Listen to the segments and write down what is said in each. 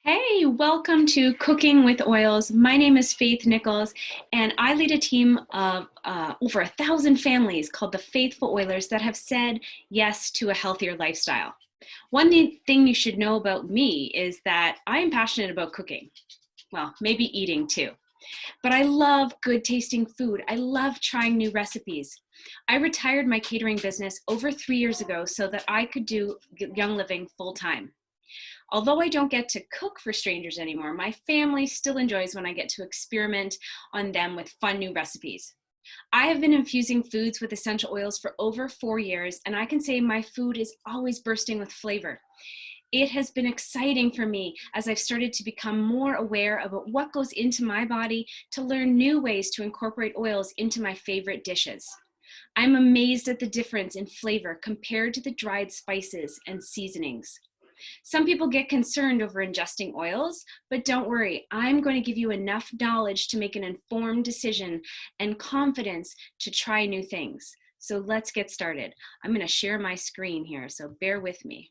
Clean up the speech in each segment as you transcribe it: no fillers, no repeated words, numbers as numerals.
Hey, welcome to Cooking with Oils. My name is Faith Nichols, and I lead a team of over 1,000 families called the Faithful Oilers that have said yes to a healthier lifestyle. One thing you should know about me is that I am passionate about cooking. Well, maybe eating too. But I love good tasting food. I love trying new recipes. I retired my catering business over 3 years ago so that I could do Young Living full time. Although I don't get to cook for strangers anymore, my family still enjoys when I get to experiment on them with fun new recipes. I have been infusing foods with essential oils for over 4 years, and I can say my food is always bursting with flavor. It has been exciting for me as I've started to become more aware about what goes into my body to learn new ways to incorporate oils into my favorite dishes. I'm amazed at the difference in flavor compared to the dried spices and seasonings. Some people get concerned over ingesting oils, but don't worry, I'm going to give you enough knowledge to make an informed decision and confidence to try new things. So let's get started. I'm going to share my screen here, so bear with me.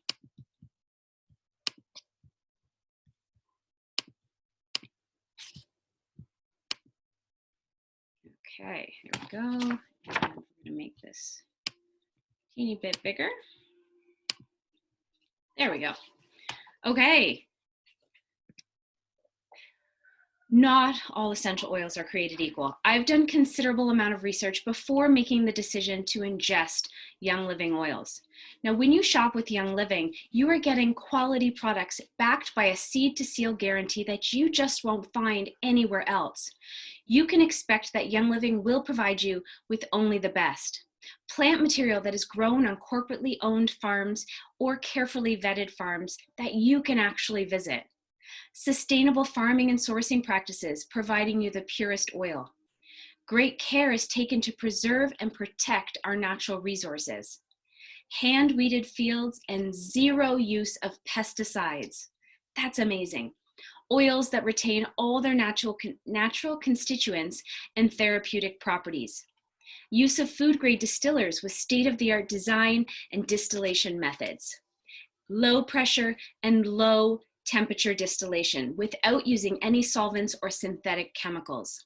Okay, here we go. I'm going to make this a teeny bit bigger. There we go. Okay. Not all essential oils are created equal. I've done considerable amount of research before making the decision to ingest Young Living oils. Now, when you shop with Young Living, you are getting quality products backed by a seed to seal guarantee that you just won't find anywhere else. You can expect that Young Living will provide you with only the best. Plant material that is grown on corporately owned farms or carefully vetted farms that you can actually visit. Sustainable farming and sourcing practices, providing you the purest oil. Great care is taken to preserve and protect our natural resources. Hand-weeded fields and zero use of pesticides. That's amazing. Oils that retain all their natural constituents and therapeutic properties. Use of food-grade distillers with state-of-the-art design and distillation methods. Low pressure and low temperature distillation without using any solvents or synthetic chemicals.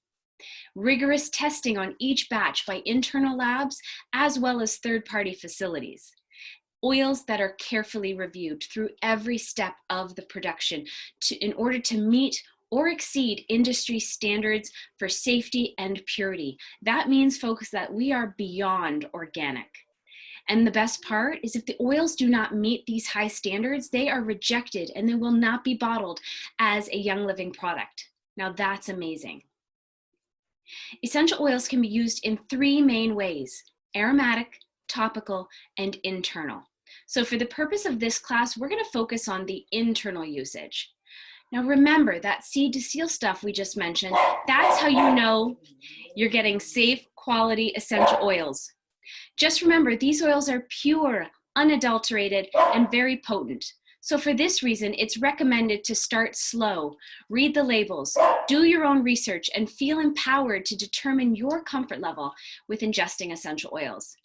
Rigorous testing on each batch by internal labs as well as third-party facilities. Oils that are carefully reviewed through every step of the production in order to meet or exceed industry standards for safety and purity. That means, folks, that we are beyond organic. And the best part is if the oils do not meet these high standards, they are rejected and they will not be bottled as a Young Living product. Now that's amazing. Essential oils can be used in three main ways: aromatic, topical, and internal. So for the purpose of this class, we're going to focus on the internal usage. Now remember that seed to seal stuff we just mentioned, that's how you know you're getting safe, quality, essential oils. Just remember, these oils are pure, unadulterated, and very potent. So for this reason, it's recommended to start slow, read the labels, do your own research, and feel empowered to determine your comfort level with ingesting essential oils.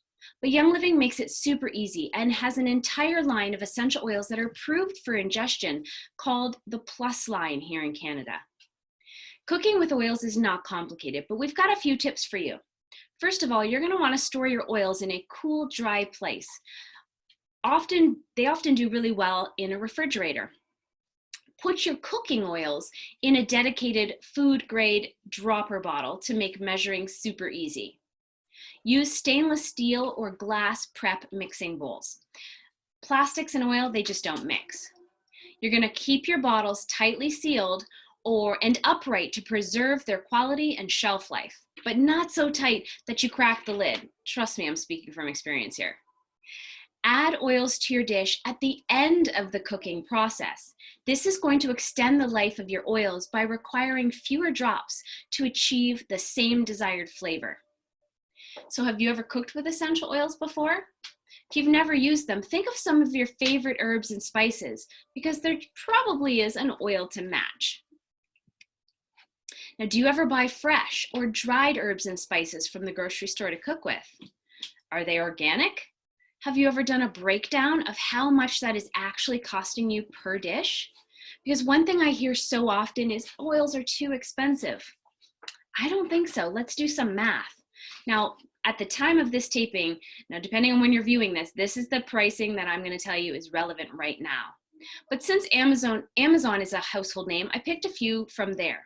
But Young Living makes it super easy and has an entire line of essential oils that are approved for ingestion called the Plus line here in Canada. Cooking with oils is not complicated, but we've got a few tips for you. First of all, you're going to want to store your oils in a cool, dry place. They often do really well in a refrigerator. Put your cooking oils in a dedicated food-grade dropper bottle to make measuring super easy. Use stainless steel or glass prep mixing bowls. Plastics and oil, they just don't mix. You're going to keep your bottles tightly sealed and upright to preserve their quality and shelf life, but not so tight that you crack the lid. Trust me, I'm speaking from experience here. Add oils to your dish at the end of the cooking process. This is going to extend the life of your oils by requiring fewer drops to achieve the same desired flavor. So have you ever cooked with essential oils before? If you've never used them, think of some of your favorite herbs and spices because there probably is an oil to match. Now, do you ever buy fresh or dried herbs and spices from the grocery store to cook with? Are they organic? Have you ever done a breakdown of how much that is actually costing you per dish? Because one thing I hear so often is oils are too expensive. I don't think so. Let's do some math. Now, at the time of this taping, now depending on when you're viewing this, this is the pricing that I'm going to tell you is relevant right now. But since Amazon is a household name, I picked a few from there.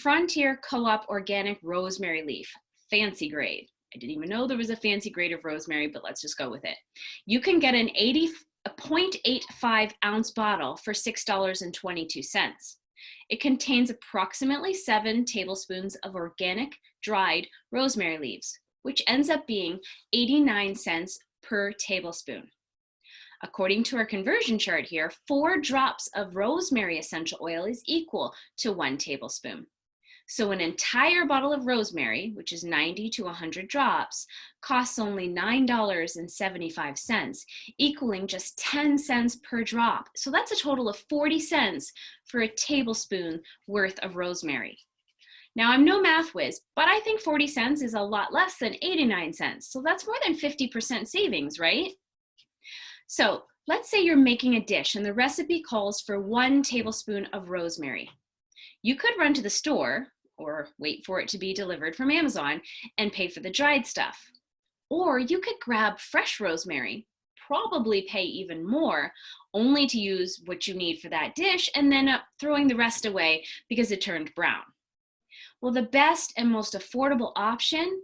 Frontier Co-op Organic Rosemary Leaf, fancy grade. I didn't even know there was a fancy grade of rosemary, but let's just go with it. You can get a 0.85 ounce bottle for $6.22. It contains approximately 7 tablespoons of organic dried rosemary leaves, which ends up being 89 cents per tablespoon. According to our conversion chart here, 4 drops of rosemary essential oil is equal to 1 tablespoon. So an entire bottle of rosemary, which is 90 to 100 drops, costs only $9.75, equaling just 10 cents per drop. So that's a total of 40 cents for a tablespoon worth of rosemary. Now, I'm no math whiz, but I think 40 cents is a lot less than 89 cents. So that's more than 50% savings, right? So let's say you're making a dish and the recipe calls for 1 tablespoon of rosemary. You could run to the store or wait for it to be delivered from Amazon and pay for the dried stuff. Or you could grab fresh rosemary, probably pay even more, only to use what you need for that dish and then throwing the rest away because it turned brown. Well, the best and most affordable option,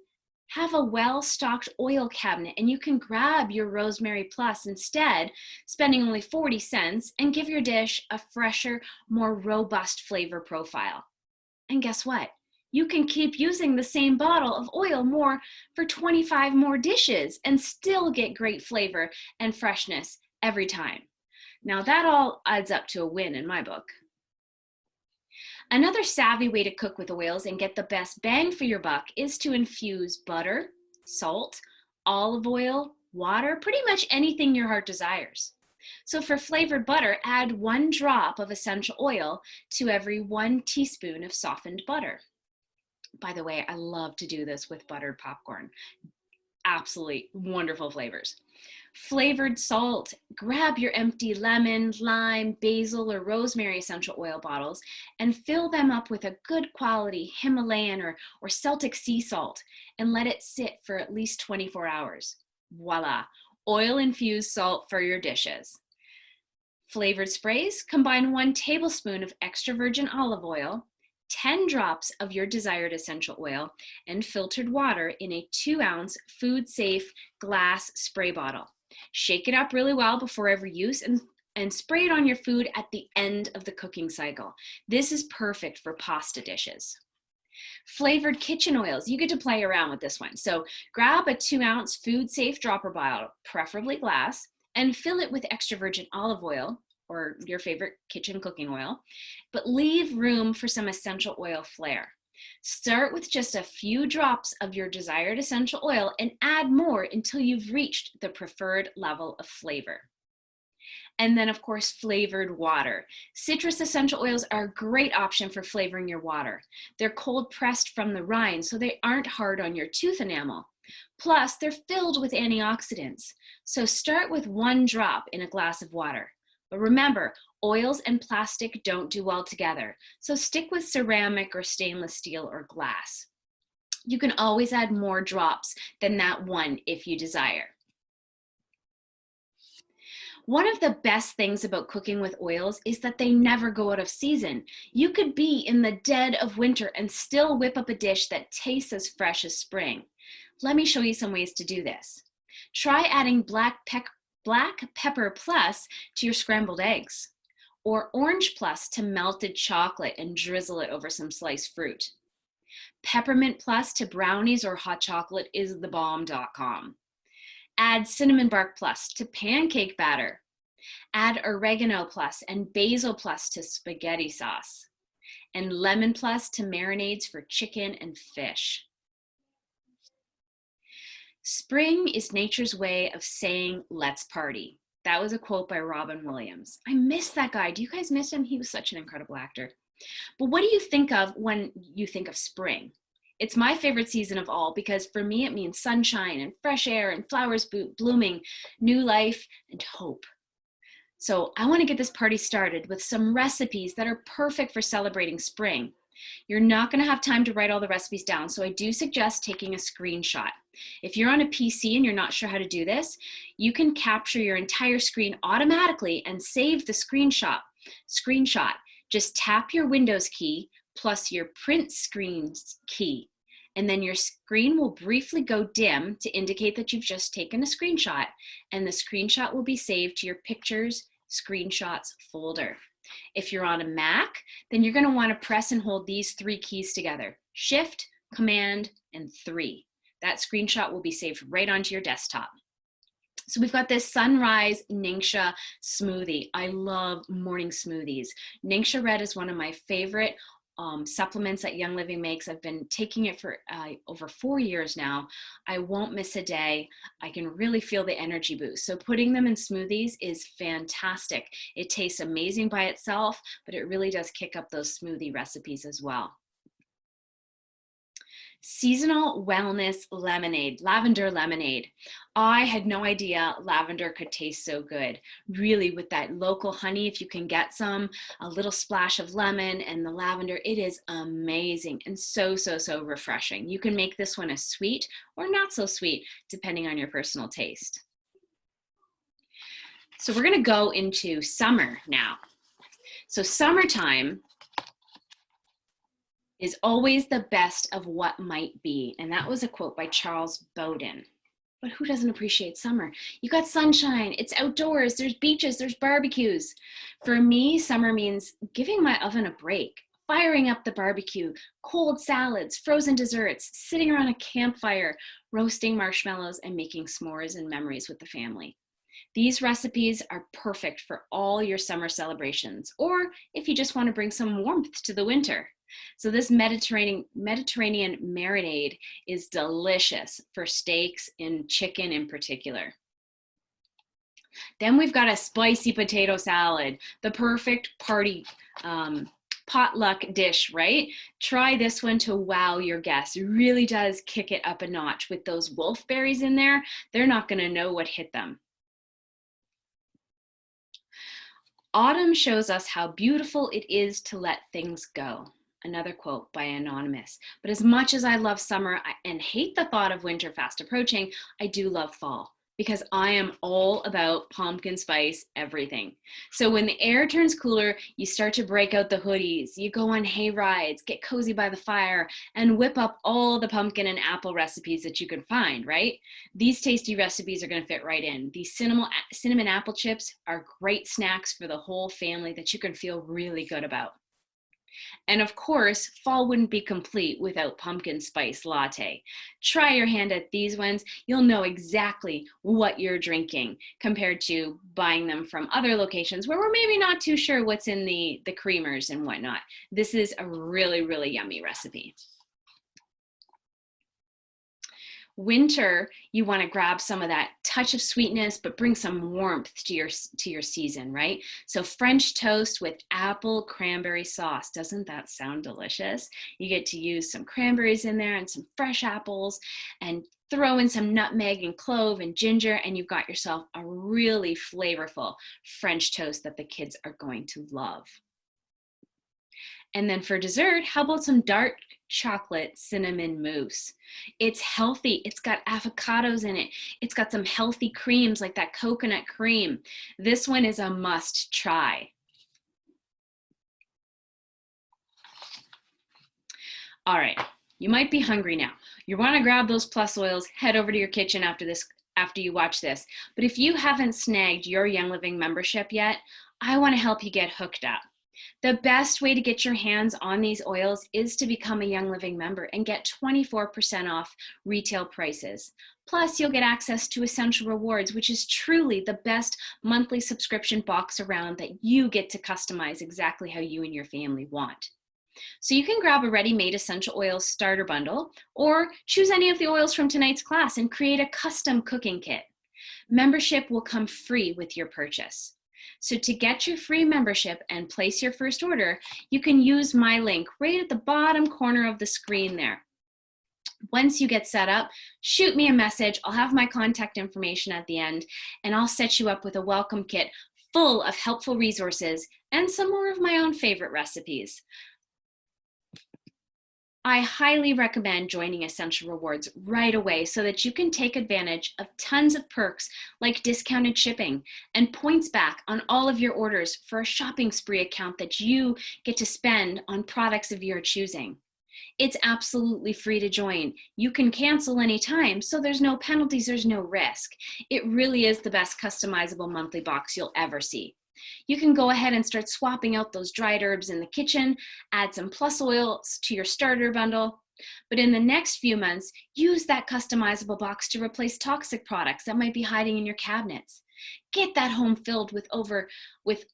have a well-stocked oil cabinet and you can grab your Rosemary Plus instead, spending only 40 cents and give your dish a fresher, more robust flavor profile. And guess what? You can keep using the same bottle of oil for 25 more dishes and still get great flavor and freshness every time. Now that all adds up to a win in my book. Another savvy way to cook with oils and get the best bang for your buck is to infuse butter, salt, olive oil, water, pretty much anything your heart desires. So for flavored butter, add 1 drop of essential oil to every 1 teaspoon of softened butter. By the way, I love to do this with buttered popcorn. Absolutely wonderful flavors. Flavored salt, grab your empty lemon, lime, basil, or rosemary essential oil bottles and fill them up with a good quality Himalayan or Celtic sea salt and let it sit for at least 24 hours. Voila, oil-infused salt for your dishes. Flavored sprays, combine 1 tablespoon of extra virgin olive oil, 10 drops of your desired essential oil, and filtered water in a 2-ounce food-safe glass spray bottle. Shake it up really well before every use and spray it on your food at the end of the cooking cycle. This is perfect for pasta dishes. Flavored kitchen oils, you get to play around with this one. So grab a 2-ounce food-safe dropper bottle, preferably glass, and fill it with extra virgin olive oil or your favorite kitchen cooking oil, but leave room for some essential oil flair. Start with just a few drops of your desired essential oil and add more until you've reached the preferred level of flavor. And then, of course, flavored water. Citrus essential oils are a great option for flavoring your water. They're cold pressed from the rind, so they aren't hard on your tooth enamel. Plus, they're filled with antioxidants. So start with 1 drop in a glass of water. But remember, oils and plastic don't do well together, so stick with ceramic or stainless steel or glass. You can always add more drops than that 1 if you desire. One of the best things about cooking with oils is that they never go out of season. You could be in the dead of winter and still whip up a dish that tastes as fresh as spring. Let me show you some ways to do this. Try adding black pepper plus to your scrambled eggs, or orange plus to melted chocolate and drizzle it over some sliced fruit. Peppermint plus to brownies or hot chocolate is the bomb.com. Add cinnamon bark plus to pancake batter. Add oregano plus and basil plus to spaghetti sauce. And lemon plus to marinades for chicken and fish. Spring is nature's way of saying, let's party. That was a quote by Robin Williams. I miss that guy. Do you guys miss him? He was such an incredible actor. But what do you think of when you think of spring? It's my favorite season of all because for me it means sunshine and fresh air and flowers blooming, new life and hope. So I want to get this party started with some recipes that are perfect for celebrating spring. You're not going to have time to write all the recipes down, so I do suggest taking a screenshot. If you're on a PC and you're not sure how to do this, you can capture your entire screen automatically and save the screenshot. Just tap your Windows key plus your print screen key, and then your screen will briefly go dim to indicate that you've just taken a screenshot, and the screenshot will be saved to your Pictures Screenshots folder. If you're on a Mac, then you're going to want to press and hold these 3 keys together: Shift, Command, and 3. That screenshot will be saved right onto your desktop. So we've got this Sunrise Ningxia smoothie. I love morning smoothies. Ningxia Red is one of my favorite supplements that Young Living makes. I've been taking it for over 4 years now. I won't miss a day. I can really feel the energy boost. So putting them in smoothies is fantastic. It tastes amazing by itself, but it really does kick up those smoothie recipes as well. Seasonal Wellness Lemonade, Lavender Lemonade. I had no idea lavender could taste so good. Really, with that local honey, if you can get some, a little splash of lemon and the lavender, it is amazing and so refreshing. You can make this one a sweet or not so sweet, depending on your personal taste. So we're gonna go into summer now. So summertime is always the best of what might be. And that was a quote by Charles Bowden. But who doesn't appreciate summer? You got sunshine, it's outdoors, there's beaches, there's barbecues. For me, summer means giving my oven a break, firing up the barbecue, cold salads, frozen desserts, sitting around a campfire, roasting marshmallows, and making s'mores and memories with the family. These recipes are perfect for all your summer celebrations, or if you just want to bring some warmth to the winter. So this Mediterranean marinade is delicious for steaks and chicken in particular. Then we've got a spicy potato salad, the perfect party potluck dish, right? Try this one to wow your guests. It really does kick it up a notch with those wolfberries in there. They're not going to know what hit them. Autumn shows us how beautiful it is to let things go. Another quote by Anonymous. But as much as I love summer and hate the thought of winter fast approaching, I do love fall because I am all about pumpkin spice everything. So when the air turns cooler, you start to break out the hoodies, you go on hay rides, get cozy by the fire, and whip up all the pumpkin and apple recipes that you can find, right? These tasty recipes are gonna fit right in. These cinnamon apple chips are great snacks for the whole family that you can feel really good about. And of course, fall wouldn't be complete without pumpkin spice latte. Try your hand at these ones. You'll know exactly what you're drinking compared to buying them from other locations where we're maybe not too sure what's in the creamers and whatnot. This is a really yummy recipe. Winter, you want to grab some of that touch of sweetness, but bring some warmth to your season, right? So French toast with apple cranberry sauce. Doesn't that sound delicious? You get to use some cranberries in there and some fresh apples and throw in some nutmeg and clove and ginger, and you've got yourself a really flavorful French toast that the kids are going to love. And then for dessert, how about some dark chocolate cinnamon mousse? It's healthy. It's got avocados in it. It's got some healthy creams like that coconut cream. This one is a must try. All right, you might be hungry now. You want to grab those plus oils, head over to your kitchen after you watch this. But if you haven't snagged your Young Living membership yet, I want to help you get hooked up. The best way to get your hands on these oils is to become a Young Living member and get 24% off retail prices. Plus, you'll get access to Essential Rewards, which is truly the best monthly subscription box around that you get to customize exactly how you and your family want. So you can grab a ready-made essential oils starter bundle or choose any of the oils from tonight's class and create a custom cooking kit. Membership will come free with your purchase. So to get your free membership and place your first order, you can use my link right at the bottom corner of the screen there. Once you get set up, shoot me a message. I'll have my contact information at the end, and I'll set you up with a welcome kit full of helpful resources and some more of my own favorite recipes. I highly recommend joining Essential Rewards right away so that you can take advantage of tons of perks like discounted shipping and points back on all of your orders for a shopping spree account that you get to spend on products of your choosing. It's absolutely free to join. You can cancel anytime, so there's no penalties, there's no risk. It really is the best customizable monthly box you'll ever see. You can go ahead and start swapping out those dried herbs in the kitchen, add some plus oils to your starter bundle. But in the next few months, use that customizable box to replace toxic products that might be hiding in your cabinets. Get that home filled with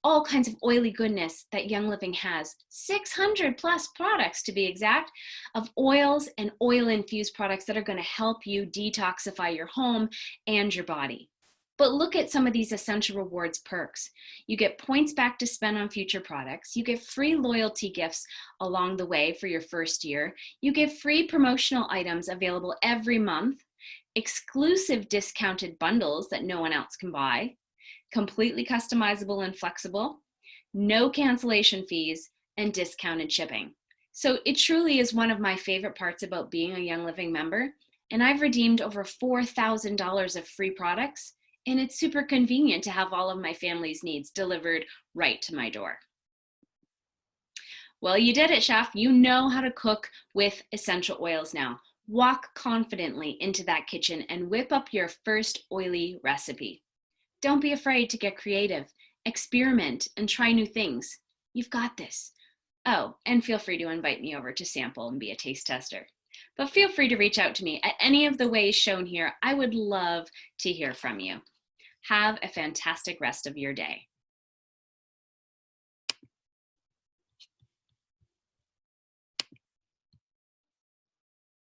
all kinds of oily goodness that Young Living has. 600 plus products to be exact, of oils and oil infused products that are going to help you detoxify your home and your body. But look at some of these Essential Rewards perks. You get points back to spend on future products. You get free loyalty gifts along the way for your first year. You get free promotional items available every month, exclusive discounted bundles that no one else can buy, completely customizable and flexible, no cancellation fees, and discounted shipping. So it truly is one of my favorite parts about being a Young Living member. And I've redeemed over $4,000 of free products. And it's super convenient to have all of my family's needs delivered right to my door. Well, you did it, chef. You know how to cook with essential oils now. Walk confidently into that kitchen and whip up your first oily recipe. Don't be afraid to get creative, experiment, and try new things. You've got this. Oh, and feel free to invite me over to sample and be a taste tester. But feel free to reach out to me at any of the ways shown here. I would love to hear from you. Have a fantastic rest of your day.